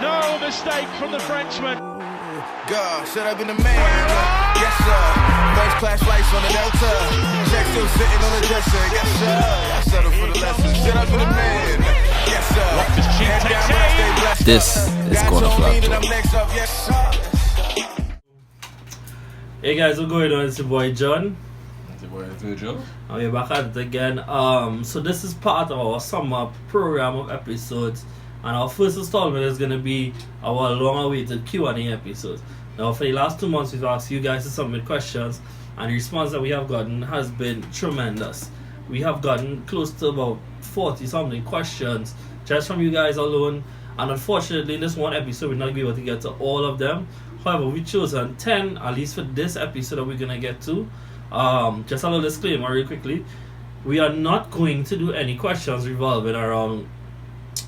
No mistake from the Frenchman. God, should have been the man. Yes, sir. First class flights on the Delta. Check still sitting on the dresser. Yes, sir. I settled for the lesson. Should have been the man. Yes, sir. Head down, but stay blessed. This is Corner Flag Talk. Next up, yes, sir. Hey guys, what's going on? It's your boy John. It's your boy Virgil. And we're back at it again. So this is part of our summer program of episodes. And our first installment is going to be our long-awaited Q&A episodes. Now, for the last 2 months, we've asked you guys to submit questions, and the response that we have gotten has been tremendous. We have gotten close to about 40-something questions just from you guys alone, and unfortunately, in this one episode, we're not going to be able to get to all of them. However, we've chosen 10, at least for this episode that we're going to get to. Just a little disclaimer real quickly. We are not going to do any questions revolving around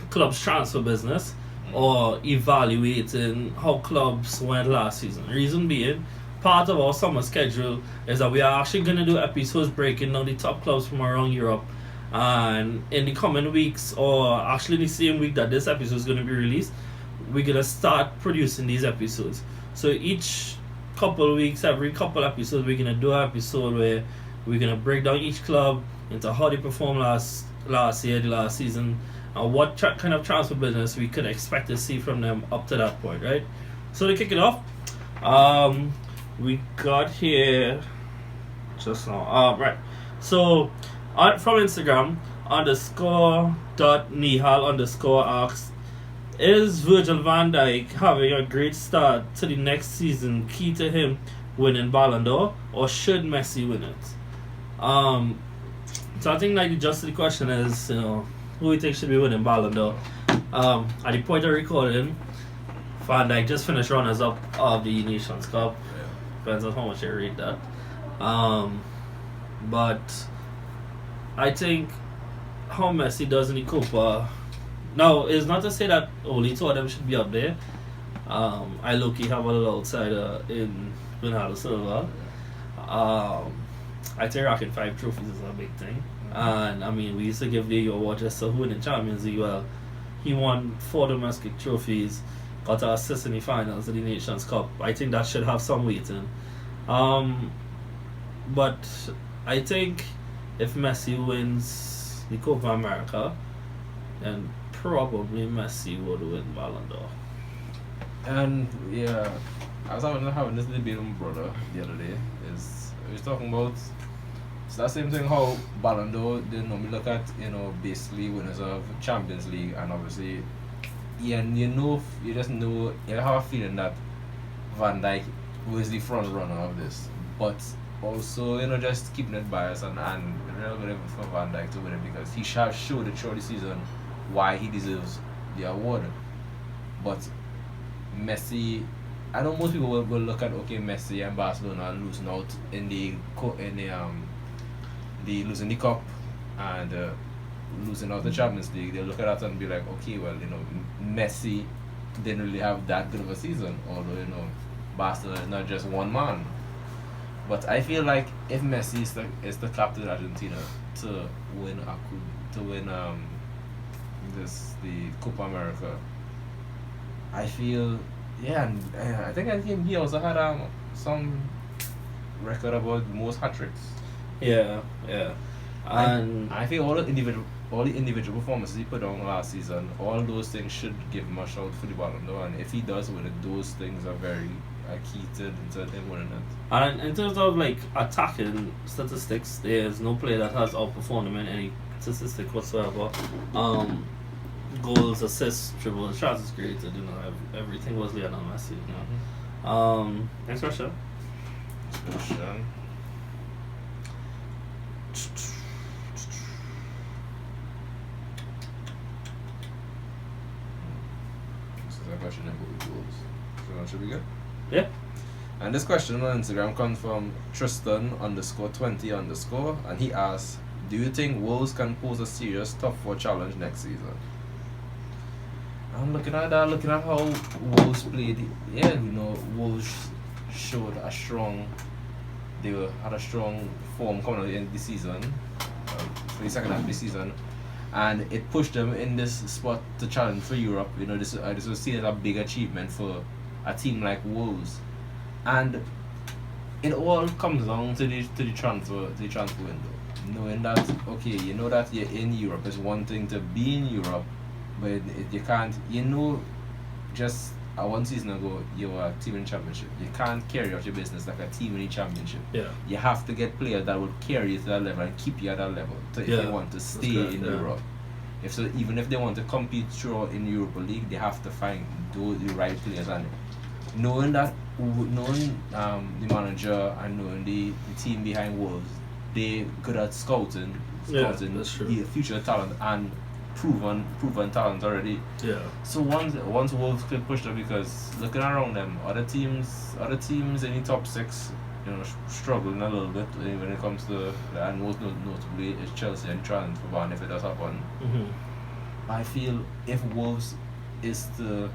clubs transfer business or evaluating how clubs went last season. Reason being, part of our summer schedule is that we are actually going to do episodes breaking down the top clubs from around Europe, and in the coming weeks, or actually the same week that this episode is going to be released, we're going to start producing these episodes. So each couple of weeks, every couple episodes, we're going to do an episode where we're going to break down each club into how they performed last year, the last season, and what kind of transfer business we could expect to see from them up to that point, right? So to kick it off, we got here just now. Right. So from Instagram, _.nihal_ asks, is Virgil van Dijk having a great start to the next season key to him winning Ballon d'Or, or should Messi win it? So I think like the gist of the question is, who we think should be winning Ballon d'Or. At the point of recording, Van Dijk just finished runners-up of the Nations Cup. Yeah. Depends on how much you read that. But I think how Messi does in the Copa. Now, it's not to say that only two of them should be up there. I low-key have a little outsider in Bernardo Silva. I think rocking 5 trophies is a big thing. And I mean, we used to give Diego award just to win the Champions League. Well, he won 4 domestic trophies, got an assist in the finals of the Nations Cup. I think that should have some weighting. But I think if Messi wins the Copa America, then probably Messi would win Ballon d'Or. And yeah, I was having this debate with my brother the other day. We was talking about, it's that same thing how Ballon d'Or, they normally look at, basically winners of Champions League, and obviously, you just know, you have a feeling that Van Dijk was the front runner of this. But also, just keeping it biased and really good for Van Dijk to win it, because he has showed it throughout the season why he deserves the award. But Messi, I know most people will look at Messi and Barcelona losing out in the losing the cup and losing out the Champions League. They'll look at that and be like, okay, well, Messi didn't really have that good of a season, although Barcelona is not just one man. But I feel like if Messi is the captain of Argentina to win the Copa America, I feel. Yeah, and I think he also had some record about most hat-tricks. Yeah. And I feel all the individual performances he put on last season, all those things should give him a shout for the Ballon d'Or. And if he does win it, those things are very key to him winning it. And in terms of attacking statistics, there's no player that has outperformed him in any statistic whatsoever. Goals, assists, dribbles, shots created, everything was Lionel Messi. Next question. This is a question about goals. So that should be good. Yeah. And this question on Instagram comes from Tristan_20_, and he asks, do you think Wolves can pose a serious top 4 challenge next season? I'm looking at how Wolves played. Yeah, Wolves showed had a strong form coming out in the season, for the second half of the season. and it pushed them in this spot to challenge for Europe. You know, this was seen as a big achievement for a team like Wolves, and it all comes down to the transfer window. Knowing that, okay, you know that you're in Europe is one thing to be in Europe, but you can't, you know, just one season ago you were a team in the championship. You can't carry out your business like a team in the championship. Yeah. You have to get players that will carry you to that level and keep you at that level if they want to stay in Europe. Even if they want to compete throughout in the Europa League, they have to find the right players. And knowing the manager and knowing the team behind Wolves, they good at scouting the future talent and proven talent already. Yeah. So once Wolves could push them, because looking around them, other teams in the top 6, you know, struggling a little bit when it comes to, and most notably is Chelsea and trying for one if it does happen. Mm-hmm. I feel if Wolves is to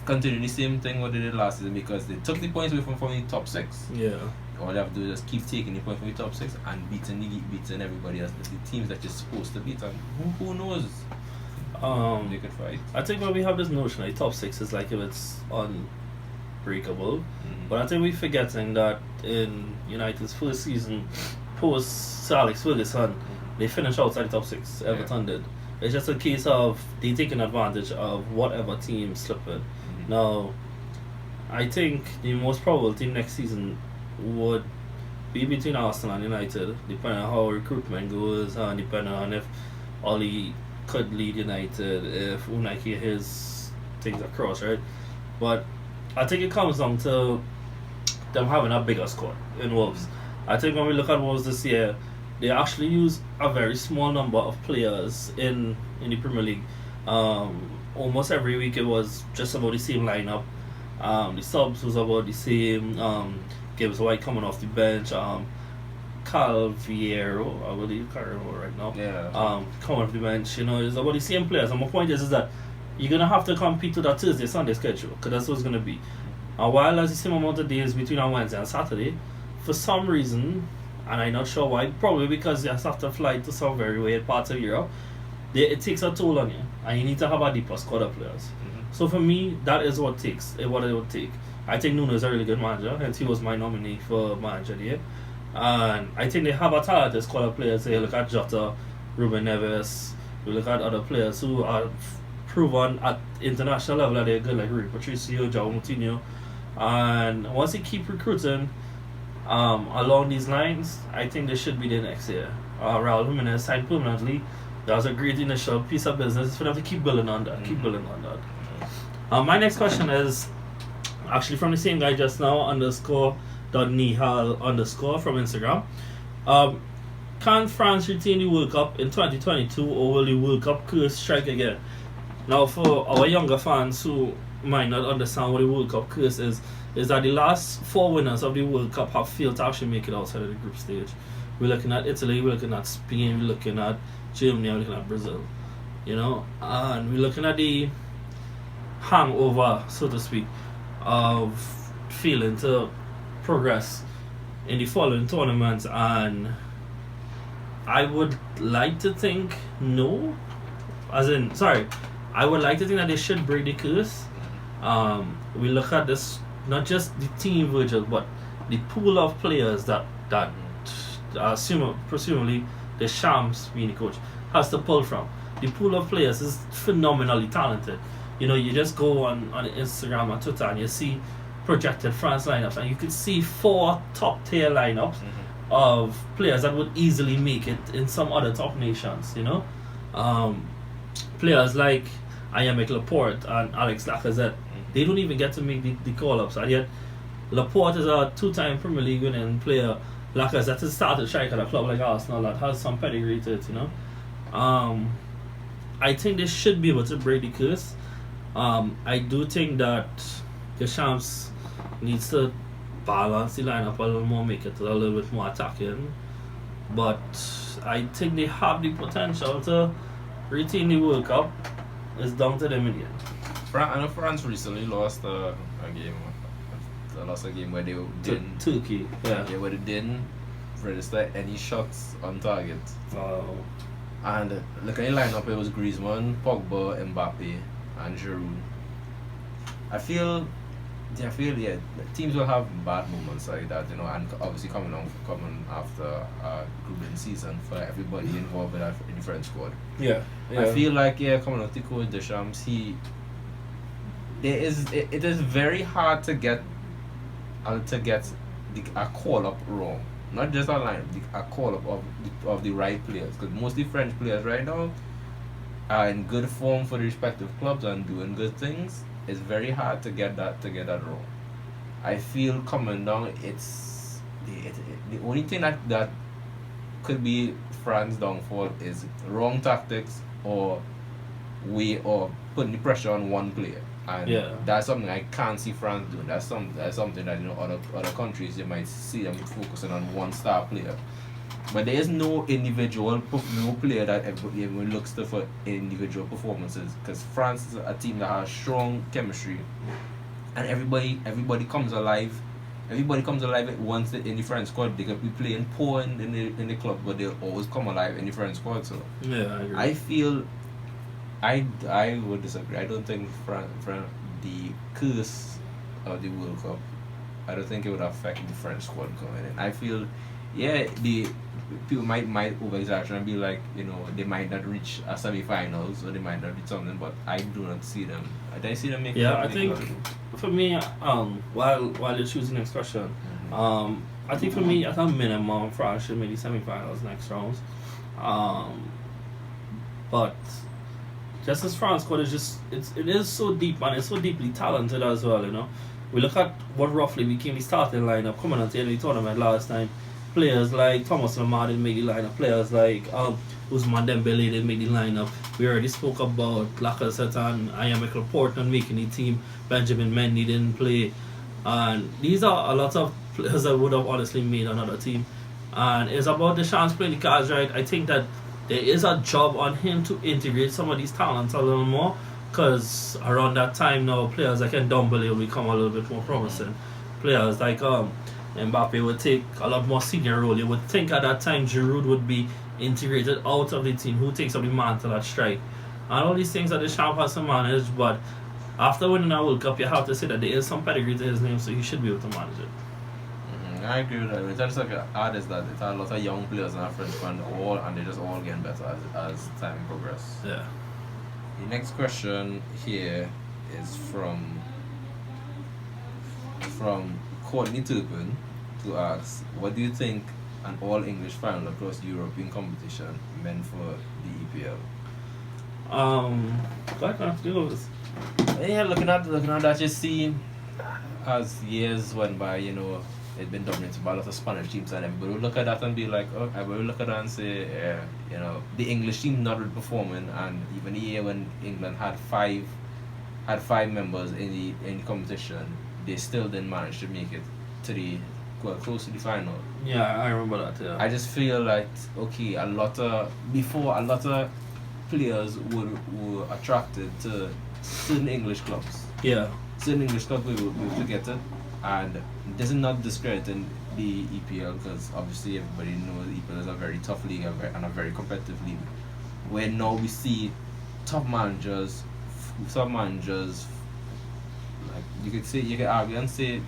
continue the same thing what they did last season, because they took the points away from the top 6. Yeah. All you have to do is keep taking the points from the top 6 and beating everybody else, the teams that you're supposed to beat. And who knows? They could fight. I think when we have this notion that the top 6 is like if it's unbreakable, but I think we're forgetting that in United's first season post Sir Alex Ferguson, they finished outside the top 6. Everton did. It's just a case of they taking advantage of whatever team slipping. Now, I think the most probable team next season would be between Arsenal and United, depending on how recruitment goes and depending on if Oli could lead United, if Unai his things across, right? But I think it comes down to them having a bigger squad in Wolves. I think when we look at Wolves this year, they actually use a very small number of players in the Premier League. Almost every week it was just about the same lineup. The subs was about the same. Gibbs White coming off the bench. Calviero, I believe, Calviero right now. Yeah. Coming off the bench. You know, it's about the same players. And my point is that you're gonna have to compete with that Thursday, Sunday schedule, because that's what it's gonna be. And while there's the same amount of days between on Wednesday and Saturday, for some reason, and I'm not sure why, probably because you have to fly to some very weird parts of Europe, it takes a toll on you, and you need to have a deeper squad of players. Mm-hmm. So for me, that is what it would take. I think Nuno is a really good manager, hence he was my nominee for manager of the year. And I think they have a talented squad of players. So you look at Jota, Ruben Neves, you look at other players who are proven at international level that they're good, like Rui Patricio, João Moutinho. And once they keep recruiting along these lines, I think they should be there next year. Raul Jimenez signed permanently. That was a great initial piece of business for them to keep building on that. My next question is actually from the same guy just now, _Nihal_ from Instagram. Can France retain the World Cup in 2022, or will the World Cup curse strike again? Now, for our younger fans who might not understand what the World Cup curse is that the last 4 winners of the World Cup have failed to actually make it outside of the group stage. We're looking at Italy, we're looking at Spain, we're looking at Germany, we're looking at Brazil. You know, and we're looking at the hangover, so to speak, of failing to progress in the following tournaments. And I would like to think I would like to think that they should break the curse. We look at this, not just the team, Virgil, but the pool of players that presumably the Shams, being the coach, has to pull from. The pool of players is phenomenally talented. You know, you just go on Instagram and Twitter and you see projected France lineups, and you can see 4 top tier lineups of players that would easily make it in some other top nations, you know. Players like Aymeric Laporte and Alex Lacazette, they don't even get to make the call-ups, and yet Laporte is a 2-time Premier League winning player. Lacazette has started striker at a club like Arsenal that has some pedigree to it, you know. I think they should be able to break the curse. I do think that Deschamps needs to balance the lineup a little more, make it a little bit more attacking. But I think they have the potential to retain the World Cup. It's down to them in the end. I know France recently lost a game. They lost a game where they didn't. Turkey, yeah. Where they didn't register any shots on target. And look at the lineup, it was Griezmann, Pogba, Mbappe, and Giroud. I feel yeah, teams will have bad moments like that, you know, and obviously coming after a grueling season for everybody involved in the French squad. Yeah. I feel like coming out to Coach Deschamps, it is very hard to get a call up wrong. Not just a line, a call up of the right players, because mostly French players right now are in good form for the respective clubs and doing good things. It's very hard to get that wrong. I feel coming down, it's the only thing that could be France's downfall is wrong tactics or putting the pressure on one player. And that's something I can't see France doing. That's something that, you know, other countries, you might see them focusing on one star player. But there is no player that everyone looks to for individual performances, because France is a team that has strong chemistry, and everybody comes alive. Everybody comes alive once in the French squad. They could be playing poor in the club, but they'll always come alive in the French squad. So yeah, I agree. I feel I would disagree. I don't think the curse of the World Cup, I don't think it would affect the French squad coming in. I feel, the people might over-exaggerate and be like, you know, they might not reach a semi-finals or they might not reach something, but I do not see them. I see them making. Yeah, I think for me, while you're choosing next question, I think for me, at a minimum, France should make the semi-finals next round. But just as France squad is it is so deep and it's so deeply talented as well, you know. We look at what roughly became the starting lineup coming at the end of the tournament last time. Players like Thomas Lemar didn't make the lineup. Players like Ousmane Dembele didn't make the lineup. We already spoke about Lacazette and Michael Portman making the team. Benjamin Mendy didn't play. And these are a lot of players that would have honestly made another team. And it's about Deschamps playing the cards right. I think that there is a job on him to integrate some of these talents a little more, because around that time now, players like Ndombele will become a little bit more promising. Players like Mbappe would take a lot more senior role. You would think at that time Giroud would be integrated out of the team, who takes up the mantle at strike. And all these things that Deschamps has to manage, but after winning a World Cup, you have to say that there is some pedigree to his name, so he should be able to manage it. I agree with that. It's just like odd is that it's a lot of young players in our French band, and they just all getting better as time progresses. Yeah. The next question here is from Courtney Turpin, who asks, what do you think an all-English final across European competition meant for the EPL? Yeah, looking at that, you see, as years went by, you know, it's been dominated by a lot of Spanish teams, and everybody will look at that and be like, oh, everybody will look at that and say, you know, the English team not really performing. And even the year when England had five members in the competition, they still didn't manage to make it to close to the final. Yeah, I remember that. Yeah. I just feel like, okay, a lot of players were attracted to certain English clubs. Yeah. Certain English clubs we will get it, and this is not discrediting the EPL, because obviously everybody knows the EPL is a very tough league and a very competitive league, where now we see top managers, like you could argue and say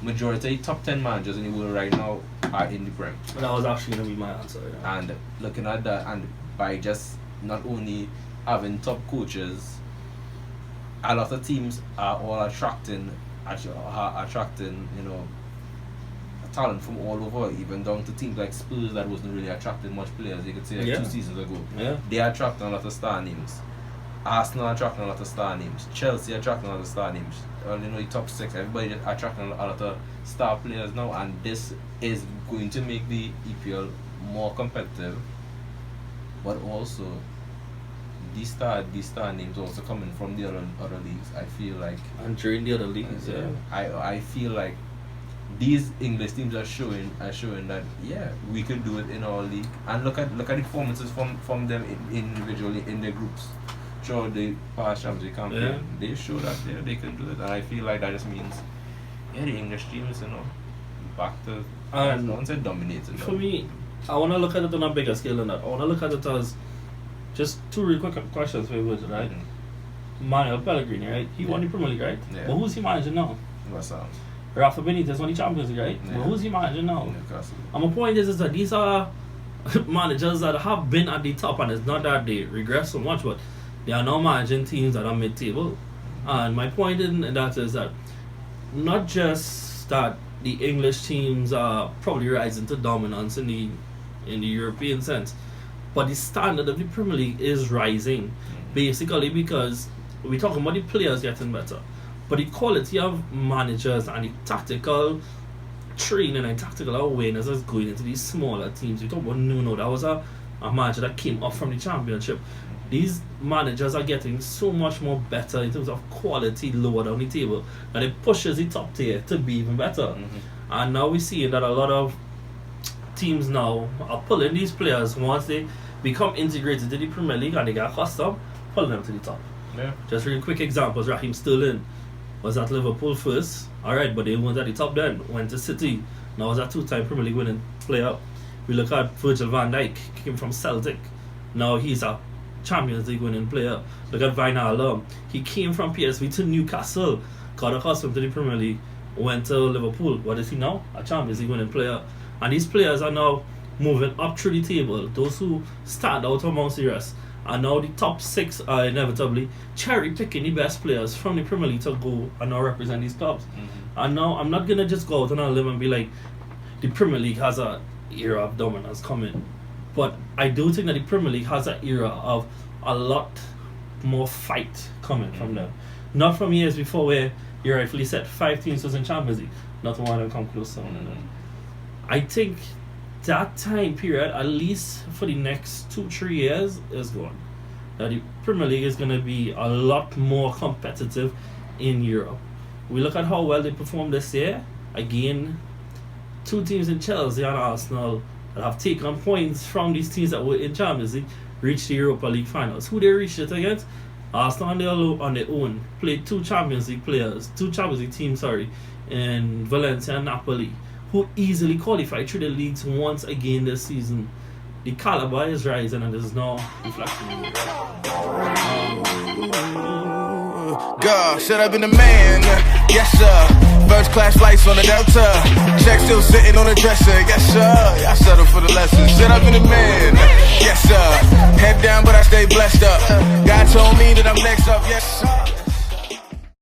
majority top 10 managers in the world right now are in the Prem. That was actually going to be my answer. Yeah. And looking at that, and by just not only having top coaches, a lot of teams are all attracting, you know, talent from all over, even down to teams like Spurs that wasn't really attracting much players. You could say like 2 seasons ago. Yeah. They are attracting a lot of star names. Arsenal attracting a lot of star names. Chelsea attracting a lot of star names. You know, the top 6, everybody just attracting a lot of star players now, and this is going to make the EPL more competitive, but also these star names also coming from the other leagues. I feel like, and during the other leagues, yeah. I feel like these English teams are showing that we could do it in our league. And look at the performances from them individually in their groups. Sure, the past Champions campaign, they show that they can do it, and I feel like that just means the English teams, you know, back to, I don't say dominated. For me, I want to look at it on a bigger scale than that. I want to look at it as just two really quick questions for you, right? Manuel Pellegrini, right? He won the Premier League, right? Yeah. But who's he managing now? What's up? Rafa Benitez won the Champions League, right? Yeah. But who's he managing now? Newcastle. And my point is that these are managers that have been at the top, and it's not that they regress so much, but they are now managing teams that are mid-table. And my point in that is that not just that the English teams are probably rising to dominance in the European sense, but the standard of the Premier League is rising, basically because we're talking about the players getting better, but the quality of managers and the tactical training and tactical awareness is going into these smaller teams. We talk about Nuno, that was a manager that came up from the Championship. These managers are getting so much more better in terms of quality lower down the table, that it pushes the top tier to be even better. And now we're seeing that a lot of teams now are pulling these players once they become integrated to the Premier League and they get accustomed, pulling them to the top. Yeah. Just really quick examples. Raheem Sterling was at Liverpool first, alright, but they weren't at the top then. Went to City, now was a two-time Premier League winning player. We look at Virgil van Dijk, came from Celtic, now he's a Champions League winning player. Look at Wijnaldum, he came from PSV to Newcastle, got accustomed to the Premier League, went to Liverpool. What is he now? A Champions League winning player. And these players are now moving up through the table. Those who stand out amongst the rest. And now the top 6 are inevitably cherry picking the best players from the Premier League to go and now represent these clubs. And now I'm not gonna just go out on a limb and be like, the Premier League has an era of dominance coming. But I do think that the Premier League has an era of a lot more fight coming from them. Not from years before where you rightfully said 5 teams was in Champions League. Not one of them come close to one another. I think that time period, at least for the next 2-3 years, is gone. That the Premier League is going to be a lot more competitive in Europe. We look at how well they performed this year. Again, 2 teams in Chelsea and Arsenal that have taken points from these teams that were in Champions League reached the Europa League finals. Who they reached it against? Arsenal on their own played 2 Champions League teams, in Valencia and Napoli, who easily qualified through the leagues once again this season. The caliber is rising and there's no reflection. God, should I been the man? Yes, sir. First class flights on the Delta. Check still sitting on the dresser. Yes, sir. I settled for the lesson. Should I been the man? Yes, sir. Head down, but I stay blessed up. God told me that I'm next up. Yes, sir.